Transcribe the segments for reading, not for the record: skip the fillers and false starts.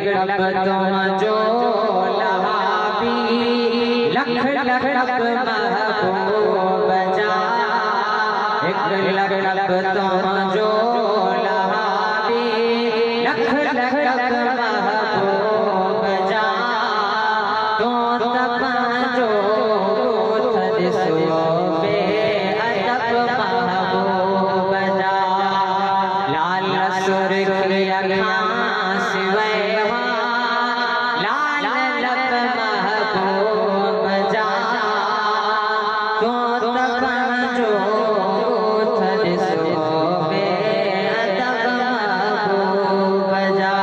लब तुम जो लहाबी लख लख महबूब जा एक लख लब तुम जो लहाबी लख लख महबूब जा तो तब जो थदिसो बे अदब महबूब जा लाल सुर्खी अखां सिवैवा लाल लब महबूब जा तो तब जो थदिसो बे अदब महबूब जा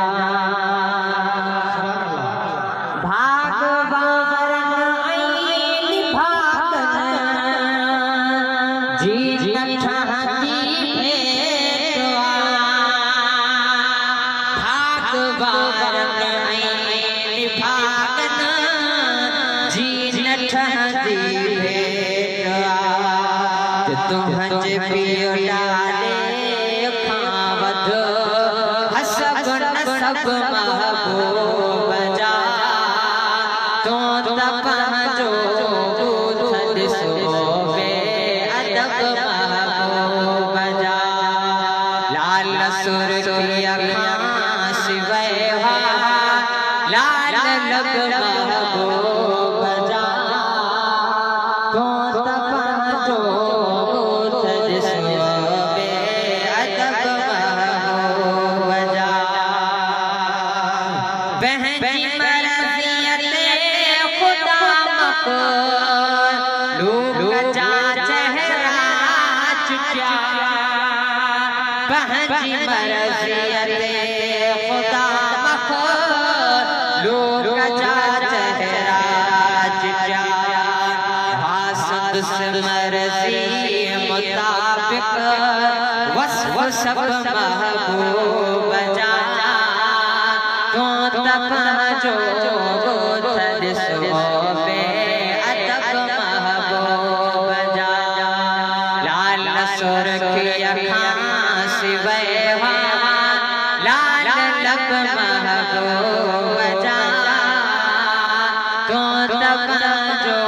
जी नठाती भेटवा भागवार भागन जी नठाती भेटवा तुहंज पियो डाले खावत हसब नसब महबूब जा तो तब जो थदिसो बे अदब महबूब जा लाल सुर्खी अखां सिवैवा लाल लब महबूब जा तो तब जो थदिसो बे अदब महबूब जा बहन खुदा मको लोग जा चेहरा चुचा बहजी मरज़ियते खुदा मको लोग जा चेहरा चुचा हासद से मर्ज़ी मुताबिक वस्फ सब महबूब जा तो तब जो थदिसो बे अदब महबूब जा लाल सुर्खी अखां सिवैवा लाल लब महबूब जा तो तब जो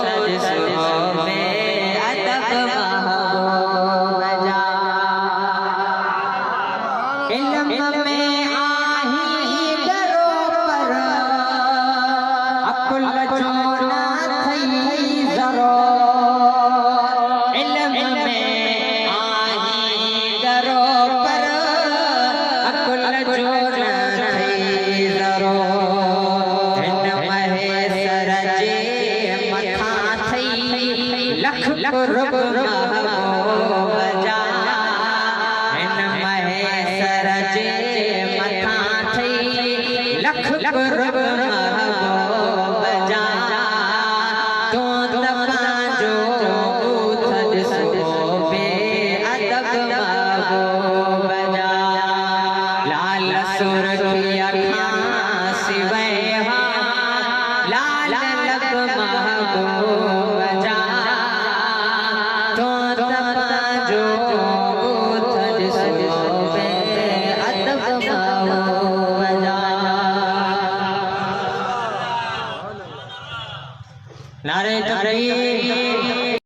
थदिसो बे अदब महबूब जा इल्म में लख रब महबूब जा इन महेसर जे मथा थई लख रब महबूब जा तो तब जो थदिसो बे अदब महबूब जा लाल सुर्खी अखां सिवैवा लाल लब महबूब जा तो तब जो थदिसो बे अदब महबूब जा नारे तकबीर